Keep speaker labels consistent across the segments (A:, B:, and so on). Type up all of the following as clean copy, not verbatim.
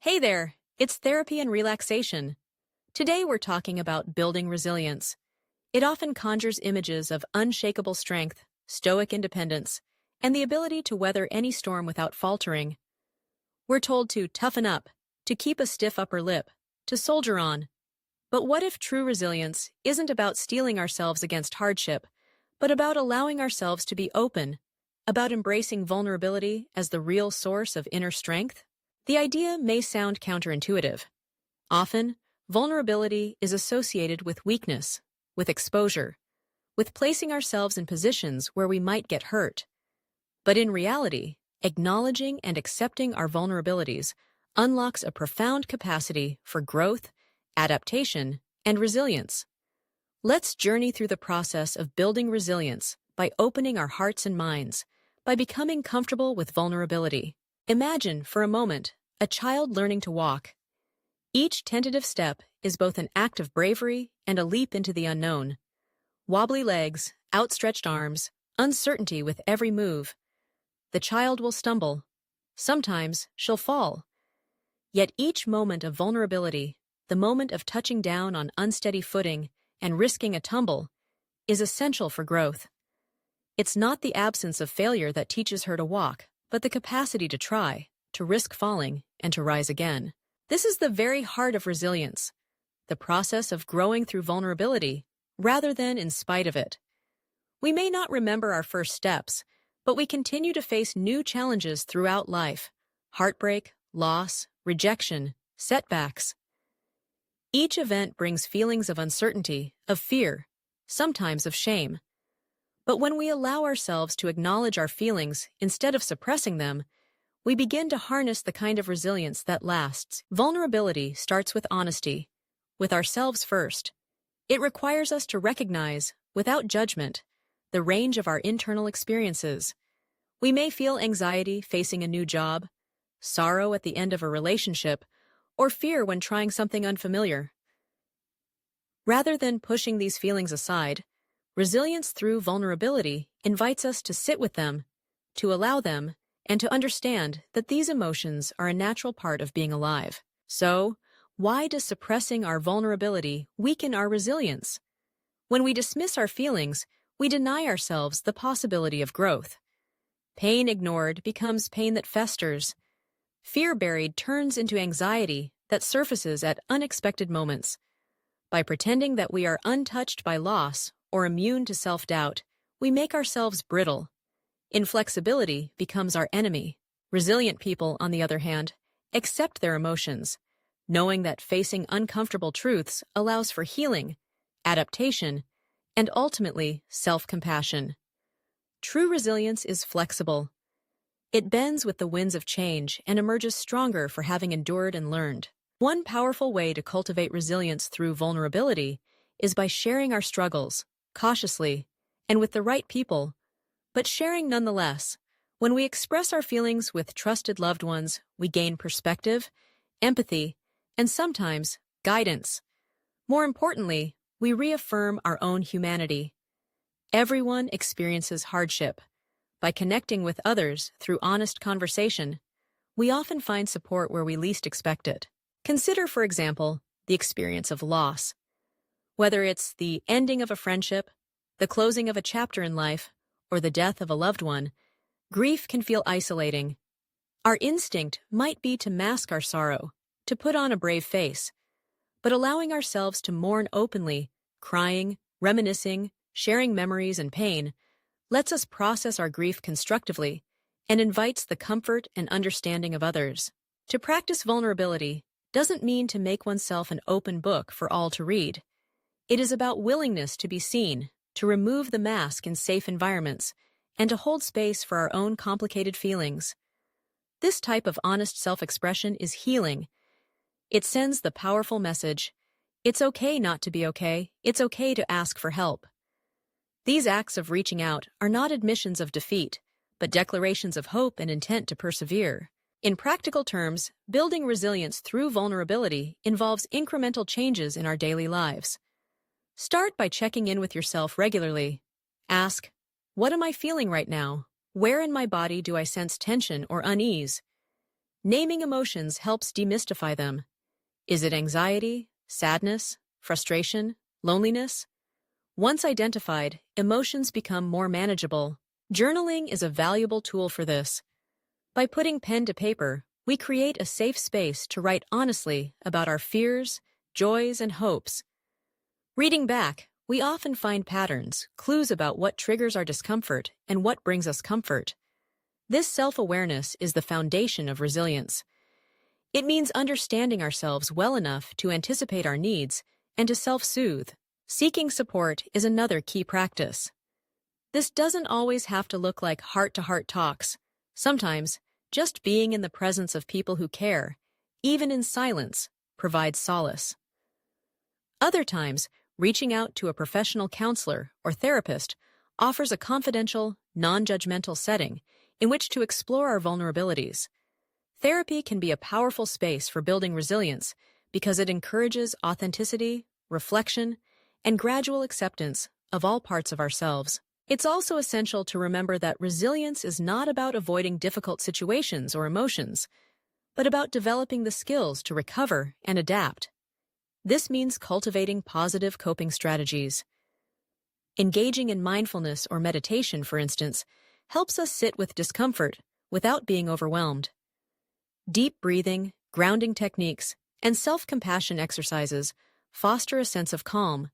A: Hey there, it's therapy and relaxation. Today we're talking about building resilience. It often conjures images of unshakable strength, stoic independence, and the ability to weather any storm without faltering. We're told to toughen up, to keep a stiff upper lip, to soldier on. But what if true resilience isn't about steeling ourselves against hardship, but about allowing ourselves to be open, about embracing vulnerability as the real source of inner strength? The idea may sound counterintuitive. Often, vulnerability is associated with weakness, with exposure, with placing ourselves in positions where we might get hurt. But in reality, acknowledging and accepting our vulnerabilities unlocks a profound capacity for growth, adaptation, and resilience. Let's journey through the process of building resilience by opening our hearts and minds, by becoming comfortable with vulnerability. Imagine, for a moment, a child learning to walk. Each tentative step is both an act of bravery and a leap into the unknown. Wobbly legs, outstretched arms, uncertainty with every move. The child will stumble. Sometimes she'll fall. Yet each moment of vulnerability, the moment of touching down on unsteady footing and risking a tumble, is essential for growth. It's not the absence of failure that teaches her to walk, but the capacity to try, to risk falling, and to rise again. This is the very heart of resilience, the process of growing through vulnerability, rather than in spite of it. We may not remember our first steps, but we continue to face new challenges throughout life: heartbreak, loss, rejection, setbacks. Each event brings feelings of uncertainty, of fear, sometimes of shame. But when we allow ourselves to acknowledge our feelings instead of suppressing them, we begin to harness the kind of resilience that lasts. Vulnerability starts with honesty, with ourselves first. It requires us to recognize, without judgment, the range of our internal experiences. We may feel anxiety facing a new job, sorrow at the end of a relationship, or fear when trying something unfamiliar. Rather than pushing these feelings aside, resilience through vulnerability invites us to sit with them, to allow them, and to understand that these emotions are a natural part of being alive. So, why does suppressing our vulnerability weaken our resilience? When we dismiss our feelings, we deny ourselves the possibility of growth. Pain ignored becomes pain that festers. Fear buried turns into anxiety that surfaces at unexpected moments. By pretending that we are untouched by loss or immune to self-doubt, we make ourselves brittle. Inflexibility becomes our enemy. Resilient people, on the other hand, accept their emotions, knowing that facing uncomfortable truths allows for healing, adaptation, and ultimately self-compassion. True resilience is flexible. It bends with the winds of change and emerges stronger for having endured and learned. One powerful way to cultivate resilience through vulnerability is by sharing our struggles, cautiously, and with the right people, but sharing nonetheless. When we express our feelings with trusted loved ones, we gain perspective, empathy, and sometimes guidance. More importantly, we reaffirm our own humanity. Everyone experiences hardship. By connecting with others through honest conversation, we often find support where we least expect it. Consider, for example, the experience of loss. Whether it's the ending of a friendship, the closing of a chapter in life, or the death of a loved one, grief can feel isolating. Our instinct might be to mask our sorrow, to put on a brave face, but allowing ourselves to mourn openly, crying, reminiscing, sharing memories and pain, lets us process our grief constructively and invites the comfort and understanding of others. To practice vulnerability doesn't mean to make oneself an open book for all to read. It is about willingness to be seen, to remove the mask in safe environments, and to hold space for our own complicated feelings. This type of honest self-expression is healing. It sends the powerful message: it's okay not to be okay, it's okay to ask for help. These acts of reaching out are not admissions of defeat, but declarations of hope and intent to persevere. In practical terms, building resilience through vulnerability involves incremental changes in our daily lives. Start by checking in with yourself regularly. Ask, what am I feeling right now? Where in my body do I sense tension or unease? Naming emotions helps demystify them. Is it anxiety, sadness, frustration, loneliness? Once identified, emotions become more manageable. Journaling is a valuable tool for this. By putting pen to paper, we create a safe space to write honestly about our fears, joys, and hopes. Reading back, we often find patterns, clues about what triggers our discomfort and what brings us comfort. This self-awareness is the foundation of resilience. It means understanding ourselves well enough to anticipate our needs and to self-soothe. Seeking support is another key practice. This doesn't always have to look like heart-to-heart talks. Sometimes, just being in the presence of people who care, even in silence, provides solace. Other times, reaching out to a professional counselor or therapist offers a confidential, non-judgmental setting in which to explore our vulnerabilities. Therapy can be a powerful space for building resilience because it encourages authenticity, reflection, and gradual acceptance of all parts of ourselves. It's also essential to remember that resilience is not about avoiding difficult situations or emotions, but about developing the skills to recover and adapt. This means cultivating positive coping strategies. Engaging in mindfulness or meditation, for instance, helps us sit with discomfort without being overwhelmed. Deep breathing, grounding techniques, and self-compassion exercises foster a sense of calm,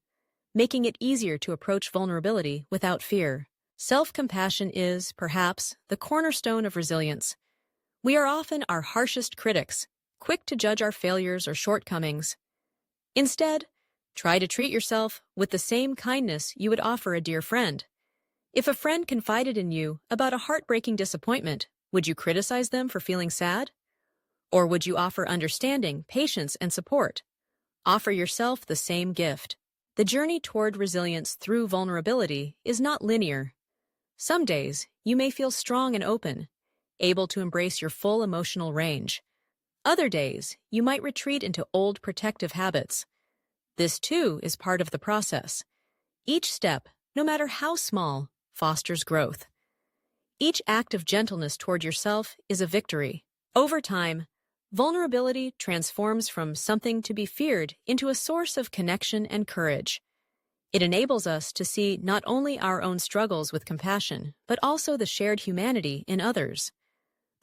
A: making it easier to approach vulnerability without fear. Self-compassion is, perhaps, the cornerstone of resilience. We are often our harshest critics, quick to judge our failures or shortcomings. Instead, try to treat yourself with the same kindness you would offer a dear friend. If a friend confided in you about a heartbreaking disappointment, would you criticize them for feeling sad? Or would you offer understanding, patience, and support? Offer yourself the same gift. The journey toward resilience through vulnerability is not linear. Some days, you may feel strong and open, able to embrace your full emotional range. Other days, you might retreat into old protective habits. This, too, is part of the process. Each step, no matter how small, fosters growth. Each act of gentleness toward yourself is a victory. Over time, vulnerability transforms from something to be feared into a source of connection and courage. It enables us to see not only our own struggles with compassion, but also the shared humanity in others.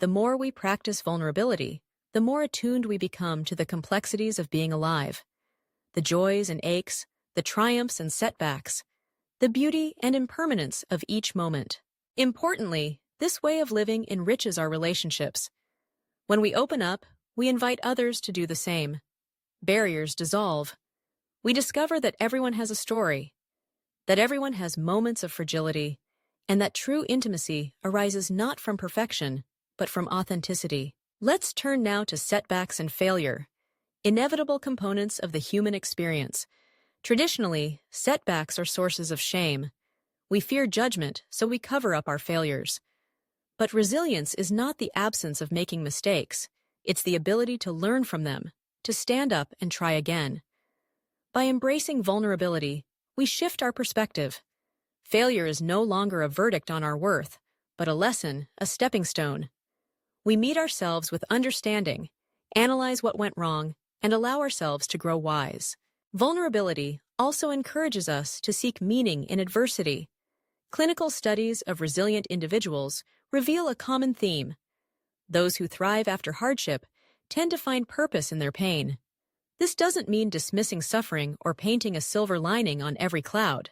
A: The more we practice vulnerability, the more attuned we become to the complexities of being alive. The joys and aches, the triumphs and setbacks, the beauty and impermanence of each moment. Importantly, this way of living enriches our relationships. When we open up, we invite others to do the same. Barriers dissolve. We discover that everyone has a story, that everyone has moments of fragility, and that true intimacy arises not from perfection, but from authenticity. Let's turn now to setbacks and failure, inevitable components of the human experience. Traditionally, setbacks are sources of shame. We fear judgment, so we cover up our failures. But resilience is not the absence of making mistakes. It's the ability to learn from them, to stand up and try again. By embracing vulnerability, we shift our perspective. Failure is no longer a verdict on our worth, but a lesson, a stepping stone. We meet ourselves with understanding, analyze what went wrong, and allow ourselves to grow wise. Vulnerability also encourages us to seek meaning in adversity. Clinical studies of resilient individuals reveal a common theme. Those who thrive after hardship tend to find purpose in their pain. This doesn't mean dismissing suffering or painting a silver lining on every cloud.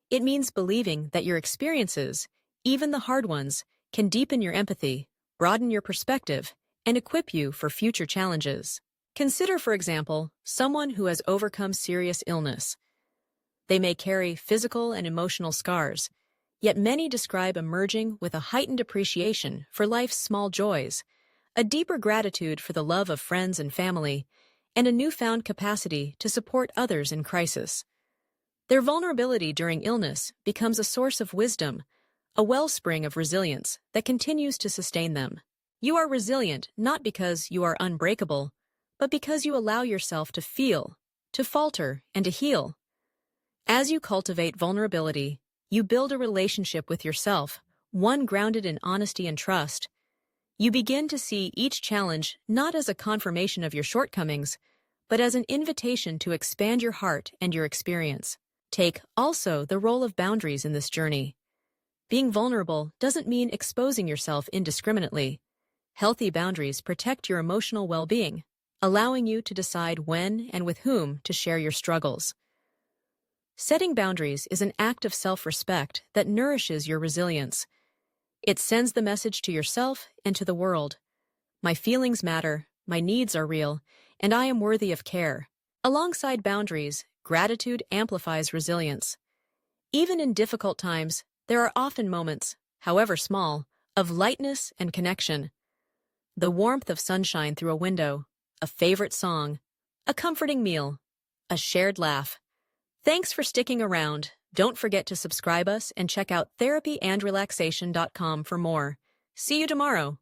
A: It means believing that your experiences, even the hard ones, can deepen your empathy, broaden your perspective, and equip you for future challenges. Consider, for example, someone who has overcome serious illness. They may carry physical and emotional scars, yet many describe emerging with a heightened appreciation for life's small joys, a deeper gratitude for the love of friends and family, and a newfound capacity to support others in crisis. Their vulnerability during illness becomes a source of wisdom, a wellspring of resilience that continues to sustain them. You are resilient not because you are unbreakable, but because you allow yourself to feel, to falter, and to heal. As you cultivate vulnerability, you build a relationship with yourself, one grounded in honesty and trust. You begin to see each challenge not as a confirmation of your shortcomings, but as an invitation to expand your heart and your experience. Take also the role of boundaries in this journey. Being vulnerable doesn't mean exposing yourself indiscriminately. Healthy boundaries protect your emotional well-being, allowing you to decide when and with whom to share your struggles. Setting boundaries is an act of self-respect that nourishes your resilience. It sends the message to yourself and to the world. My feelings matter, my needs are real, and I am worthy of care. Alongside boundaries, gratitude amplifies resilience. Even in difficult times, there are often moments, however small, of lightness and connection. The warmth of sunshine through a window, a favorite song, a comforting meal, a shared laugh. Thanks for sticking around. Don't forget to subscribe us and check out therapyandrelaxation.com for more. See you tomorrow.